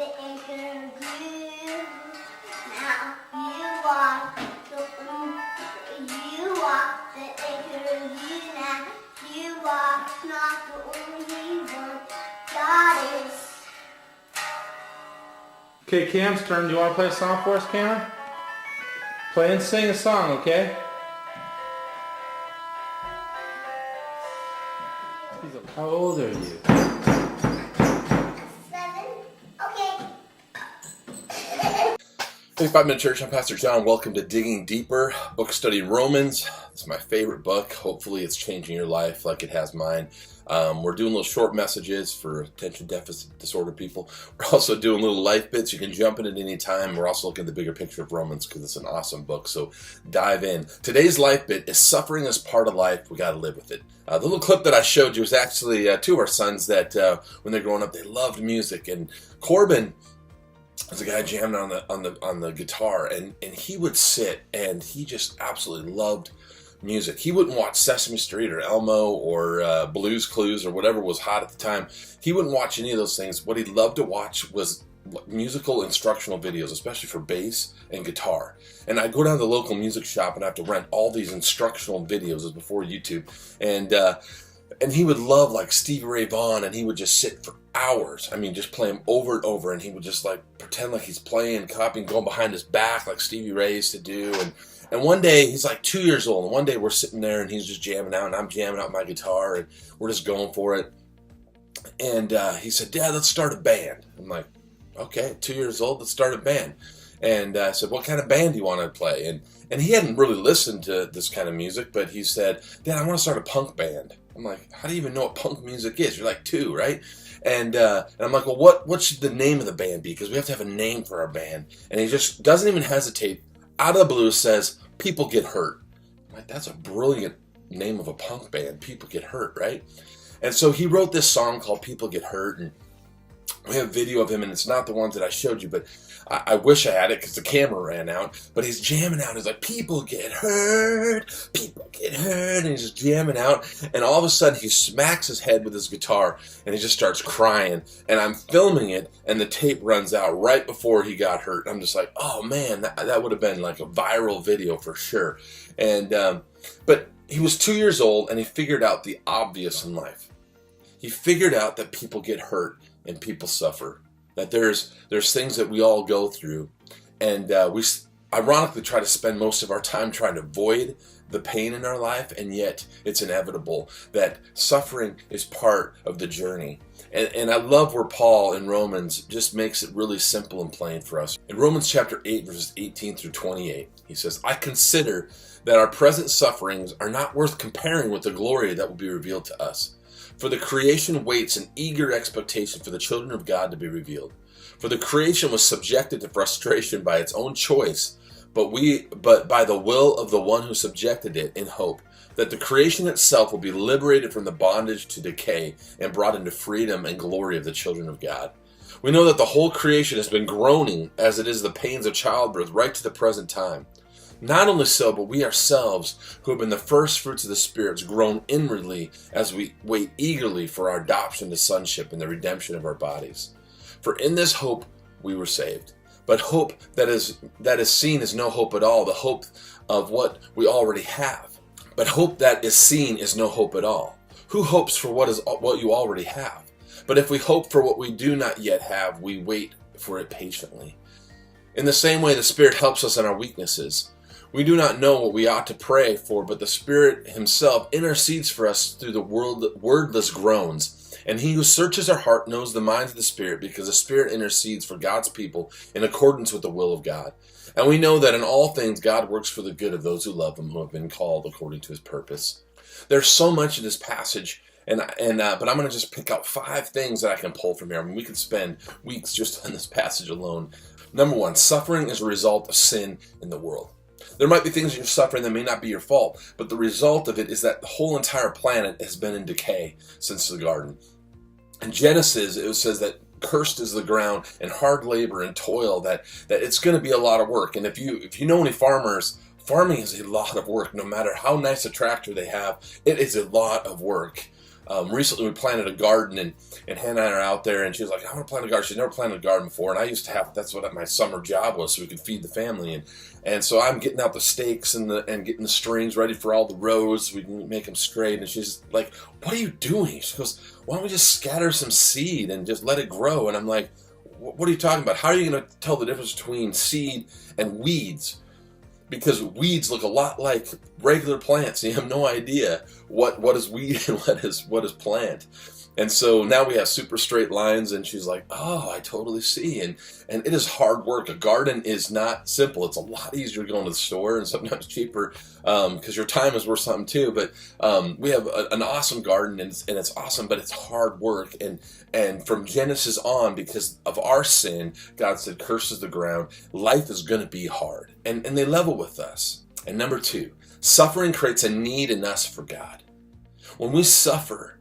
the interview. Now you walk the interview. Now you walk, not the only one. God is. Okay, Cam's turn. Do you want to play a song for us, Cam? Play and sing a song, okay? How old are you? 7. Okay. Hey, 5MinChurch, I'm Pastor John. Welcome to Digging Deeper, book study Romans. It's my favorite book. Hopefully it's changing your life like it has mine. We're doing little short messages for attention deficit disorder people. We're also doing little life bits. You can jump in at any time. We're also looking at the bigger picture of Romans because it's an awesome book. So dive in. Today's life bit is suffering is part of life. We got to live with it. The little clip that I showed you was actually two of our sons that when they're growing up, they loved music. And Corbin was a guy jamming on the guitar, and he would sit and he just absolutely loved music. He wouldn't watch Sesame Street or Elmo or Blue's Clues or whatever was hot at the time. He wouldn't watch any of those things. What he loved to watch was musical instructional videos, especially for bass and guitar. And I'd go down to the local music shop and I have to rent all these instructional videos. It was before YouTube. And he would love like Stevie Ray Vaughan, and he would just sit for hours. I mean, just play him over and over, and he would just like pretend like he's playing, copying, going behind his back like Stevie Ray used to do. And one day, he's like 2 years old, and one day we're sitting there, and he's just jamming out, and I'm jamming out my guitar, and we're just going for it. And he said, "Dad, let's start a band." I'm like, "Okay, 2 years old, let's start a band." And I said, "What kind of band do you want to play?" And he hadn't really listened to this kind of music, but he said, "Dad, I want to start a punk band." I'm like, "How do you even know what punk music is? You're like 2, right?" And I'm like, "Well, what should the name of the band be? Because we have to have a name for our band." And he just doesn't even hesitate. Out of the blue says, "People Get Hurt." I'm like, that's a brilliant name of a punk band. People Get Hurt, right? And so he wrote this song called People Get Hurt, and we have a video of him, and it's not the ones that I showed you, but I wish I had it because the camera ran out. But he's jamming out. He's like, "People get hurt, people get hurt," and he's just jamming out. And all of a sudden, he smacks his head with his guitar, and he just starts crying. And I'm filming it, and the tape runs out right before he got hurt. I'm just like, oh man, that would have been like a viral video for sure. And but he was 2 years old, and he figured out the obvious in life. He figured out that people get hurt and people suffer. That there's things that we all go through, and we ironically try to spend most of our time trying to avoid the pain in our life, and yet it's inevitable. That suffering is part of the journey. And I love where Paul in Romans just makes it really simple and plain for us. In Romans chapter 8, verses 18 through 28, he says, "I consider that our present sufferings are not worth comparing with the glory that will be revealed to us. For the creation waits in eager expectation for the children of God to be revealed. For the creation was subjected to frustration by its own choice, but by the will of the one who subjected it, in hope that the creation itself will be liberated from the bondage to decay and brought into freedom and glory of the children of God. We know that the whole creation has been groaning as it is the pains of childbirth right to the present time. Not only so, but we ourselves, who have been the firstfruits of the spirits, groan inwardly as we wait eagerly for our adoption to sonship and the redemption of our bodies. For in this hope we were saved. But hope that is seen is no hope at all, the hope of what we already have. But hope that is seen is no hope at all. Who hopes for what you already have? But if we hope for what we do not yet have, we wait for it patiently. In the same way, the Spirit helps us in our weaknesses. We do not know what we ought to pray for, but the Spirit himself intercedes for us through the wordless groans. And he who searches our heart knows the minds of the Spirit, because the Spirit intercedes for God's people in accordance with the will of God. And we know that in all things God works for the good of those who love him, who have been called according to his purpose. There's so much in this passage, but I'm going to just pick out 5 things that I can pull from here. I mean, we could spend weeks just on this passage alone. Number 1, suffering is a result of sin in the world. There might be things you're suffering that may not be your fault, but the result of it is that the whole entire planet has been in decay since the garden. In Genesis, it says that cursed is the ground and hard labor and toil, that it's going to be a lot of work. And if you know any farmers, farming is a lot of work. No matter how nice a tractor they have, it is a lot of work. Recently we planted a garden, and Hannah and I are out there, and she was like, I want to plant a garden. She'd never planted a garden before, and I used to have, that's what my summer job was, so we could feed the family. And so I'm getting out the stakes and getting the strings ready for all the rows so we can make them straight. And she's like, what are you doing? She goes, why don't we just scatter some seed and just let it grow? And I'm like, what are you talking about? How are you going to tell the difference between seed and weeds? Because weeds look a lot like regular plants. You have no idea what is weed and what is plant. And so now we have super straight lines, and she's like, oh, I totally see. And it is hard work. A garden is not simple. It's a lot easier going to the store and sometimes cheaper because your time is worth something too. But we have an awesome garden, and it's awesome, but it's hard work. And from Genesis on, because of our sin, God said, curses the ground. Life is going to be hard. And they level with us. And number 2, suffering creates a need in us for God. When we suffer,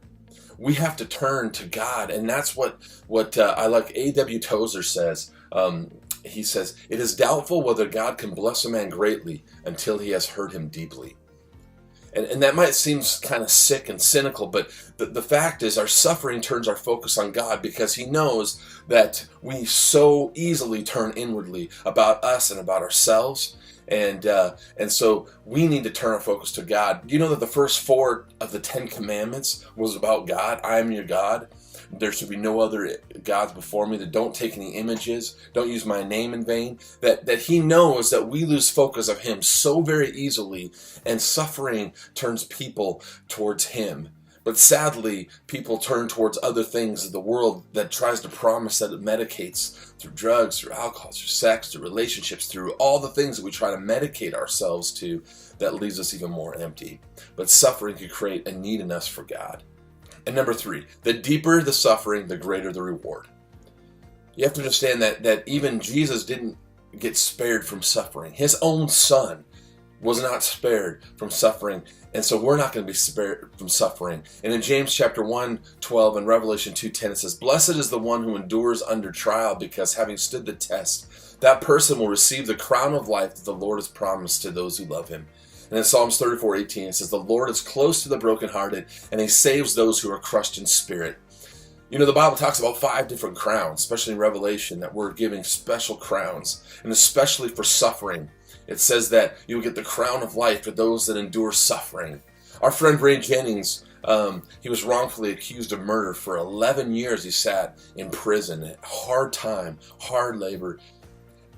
we have to turn to God, and that's what I like. A.W. Tozer says. He says, it is doubtful whether God can bless a man greatly until he has hurt him deeply. And that might seem kind of sick and cynical, but the fact is our suffering turns our focus on God, because he knows that we so easily turn inwardly about us and about ourselves. And so we need to turn our focus to God. You know that the first 4 of the 10 commandments was about God. I am your God. There should be no other gods before me. That don't take any images. Don't use my name in vain. That he knows that we lose focus of him so very easily, and suffering turns people towards him. But sadly, people turn towards other things of the world that tries to promise that it medicates through drugs, through alcohol, through sex, through relationships, through all the things that we try to medicate ourselves to, that leaves us even more empty. But suffering can create a need in us for God. And number 3, the deeper the suffering, the greater the reward. You have to understand that even Jesus didn't get spared from suffering. His own son was not spared from suffering, and so we're not going to be spared from suffering. And in James chapter 1:12 and Revelation 2:10, it says, blessed is the one who endures under trial, because having stood the test, that person will receive the crown of life that the Lord has promised to those who love him. And in Psalms 34:18, it says, the Lord is close to the brokenhearted, and he saves those who are crushed in spirit. You know, the Bible talks about 5 different crowns, especially in Revelation, that we're giving special crowns, and especially for suffering. It says that you will get the crown of life for those that endure suffering. Our friend Ray Jennings, he was wrongfully accused of murder. For 11 years he sat in prison. Hard time, hard labor.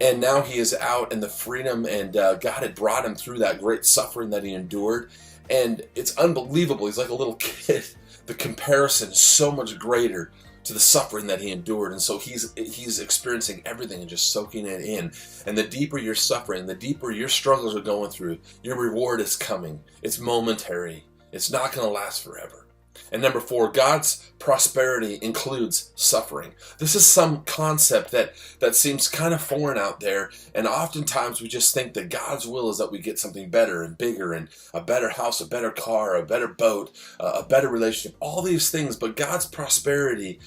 And now he is out in the freedom, and God had brought him through that great suffering that he endured. And it's unbelievable. He's like a little kid. The comparison is so much greater to the suffering that he endured. And so he's experiencing everything and just soaking it in. And the deeper you're suffering, the deeper your struggles are going through, your reward is coming. It's momentary. It's not going to last forever. And number 4, God's prosperity includes suffering. This is some concept that seems kind of foreign out there, and oftentimes we just think that God's will is that we get something better and bigger, and a better house, a better car, a better boat, a better relationship, all these things. But God's prosperity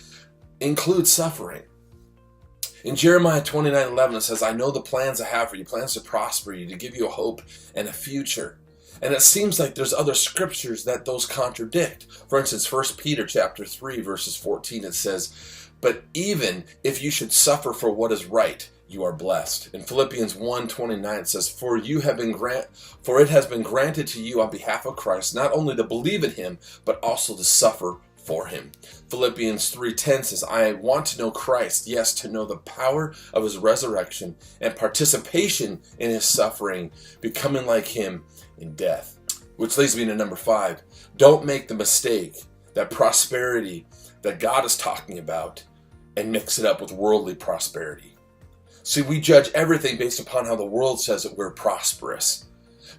includes suffering. In Jeremiah 29:11, it says, I know the plans I have for you, plans to prosper you, to give you a hope and a future. And it seems like there's other scriptures that those contradict. For instance, 1 Peter chapter 3, verses 14, it says, but even if you should suffer for what is right, you are blessed. In Philippians 1:29, it says, for it has been granted to you on behalf of Christ, not only to believe in him, but also to suffer for him. Philippians 3:10 says, I want to know Christ, yes, to know the power of his resurrection and participation in his suffering, becoming like him in death. Which leads me to number 5. Don't make the mistake that prosperity that God is talking about and mix it up with worldly prosperity. See, we judge everything based upon how the world says that we're prosperous,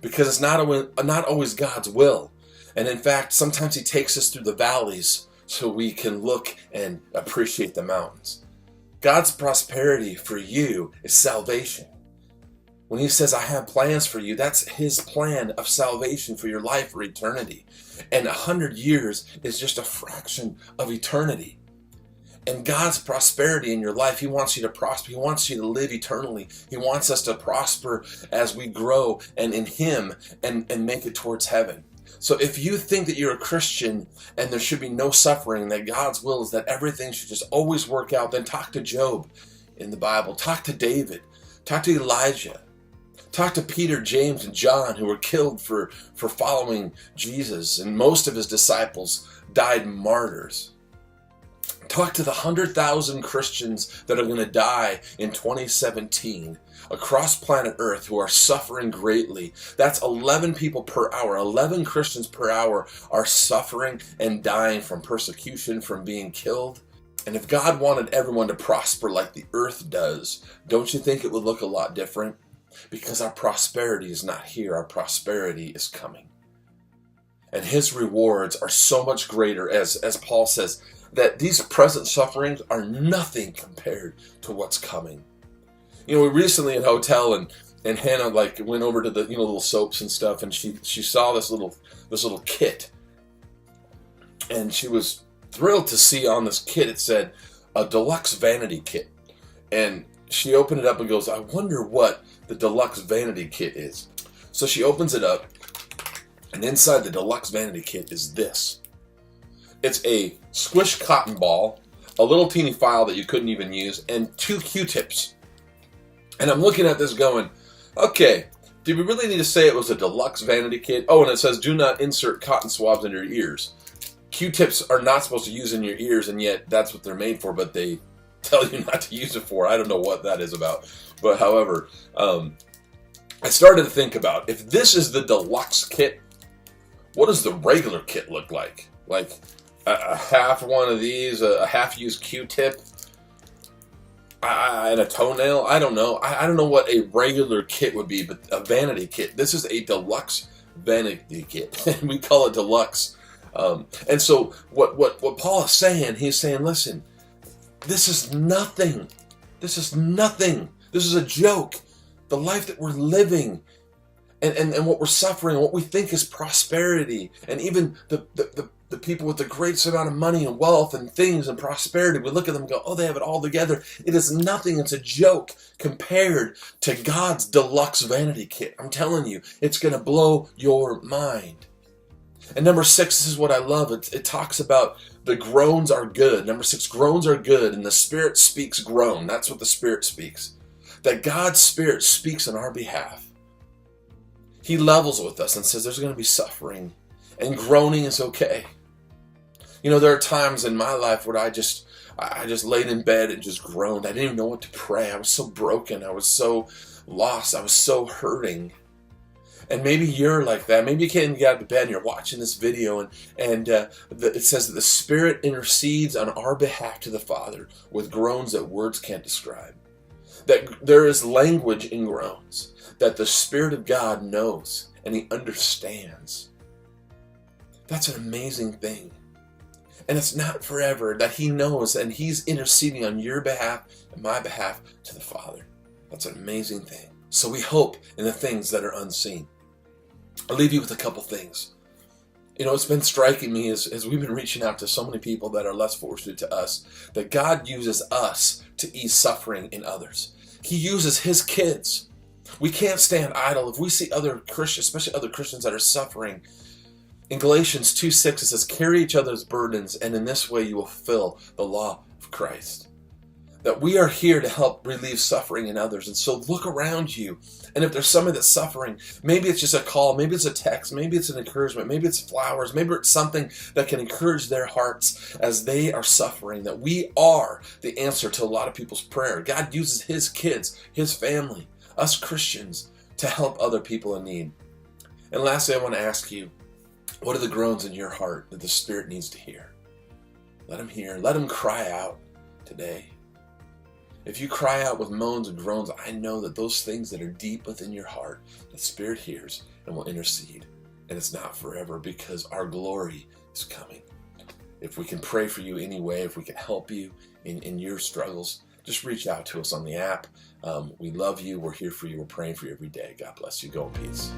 because it's not always God's will. And in fact, sometimes he takes us through the valleys so we can look and appreciate the mountains. God's prosperity for you is salvation. When he says, I have plans for you, that's his plan of salvation for your life for eternity. And 100 years is just a fraction of eternity. And God's prosperity in your life, he wants you to prosper. He wants you to live eternally. He wants us to prosper as we grow and in him and make it towards heaven. So if you think that you're a Christian and there should be no suffering, that God's will is that everything should just always work out, then talk to Job in the Bible. Talk to David. Talk to Elijah. Talk to Peter, James, and John, who were killed for following Jesus, and most of his disciples died martyrs. Talk to the 100,000 Christians that are going to die in 2017 across planet Earth who are suffering greatly. That's 11 people per hour. 11 Christians per hour are suffering and dying from persecution, from being killed. And if God wanted everyone to prosper like the earth does, don't you think it would look a lot different? Because our prosperity is not here. Our prosperity is coming. And his rewards are so much greater, as Paul says, that these present sufferings are nothing compared to what's coming. We recently in a hotel, and Hannah went over to the little soaps and stuff, and she saw this little kit, and she was thrilled to see on this kit it said a deluxe vanity kit, and she opened it up and goes, I wonder what the deluxe vanity kit is. So she opens it up, and inside the deluxe vanity kit is this. It's a squished cotton ball, a little teeny file that you couldn't even use, and 2 Q-tips. And I'm looking at this going, okay, did we really need to say it was a deluxe vanity kit? Oh, and it says do not insert cotton swabs in your ears. Q-tips are not supposed to use in your ears, and yet that's what they're made for, but they tell you not to use it for. I don't know what that is about. But however, I started to think about, if this is the deluxe kit, what does the regular kit look like? Like a half one of these, a half-used Q-tip, and a toenail? I don't know. I don't know what a regular kit would be, but a vanity kit. This is a deluxe vanity kit, and we call it deluxe. And so what Paul is saying, he's saying, listen, this is nothing. This is nothing. This is a joke. The life that we're living and what we're suffering, and what we think is prosperity, and even the people with the greatest amount of money and wealth and things and prosperity, we look at them and go, oh, they have it all together. It is nothing. It's a joke compared to God's deluxe vanity kit. I'm telling you, it's going to blow your mind. And number 6, this is what I love. It talks about the groans are good. Number 6, groans are good, and the Spirit speaks groan. That's what the Spirit speaks. That God's Spirit speaks on our behalf. He levels with us and says there's going to be suffering, and groaning is okay. There are times in my life where I just laid in bed and just groaned. I didn't even know what to pray. I was so broken. I was so lost. I was so hurting. And maybe you're like that. Maybe you can't even get out of bed and you're watching this video, and it says that the Spirit intercedes on our behalf to the Father with groans that words can't describe. That there is language in groans that the Spirit of God knows and He understands. That's an amazing thing. And it's not forever, that He knows and He's interceding on your behalf and my behalf to the Father. That's an amazing thing. So we hope in the things that are unseen. I'll leave you with a couple things. It's been striking me as we've been reaching out to so many people that are less fortunate to us, that God uses us to ease suffering in others. He uses His kids. We can't stand idle. If we see other Christians, especially other Christians that are suffering, in Galatians 2:6 it says, carry each other's burdens, and in this way you will fulfill the law of Christ. That we are here to help relieve suffering in others. And so look around you. And if there's somebody that's suffering, maybe it's just a call, maybe it's a text, maybe it's an encouragement, maybe it's flowers, maybe it's something that can encourage their hearts as they are suffering. That we are the answer to a lot of people's prayer. God uses His kids, His family, us Christians, to help other people in need. And lastly, I want to ask you, what are the groans in your heart that the Spirit needs to hear? Let Him hear. Let Him cry out today. If you cry out with moans and groans, I know that those things that are deep within your heart, the Spirit hears and will intercede. And it's not forever, because our glory is coming. If we can pray for you anyway, if we can help you in your struggles, just reach out to us on the app. We love you. We're here for you. We're praying for you every day. God bless you. Go in peace.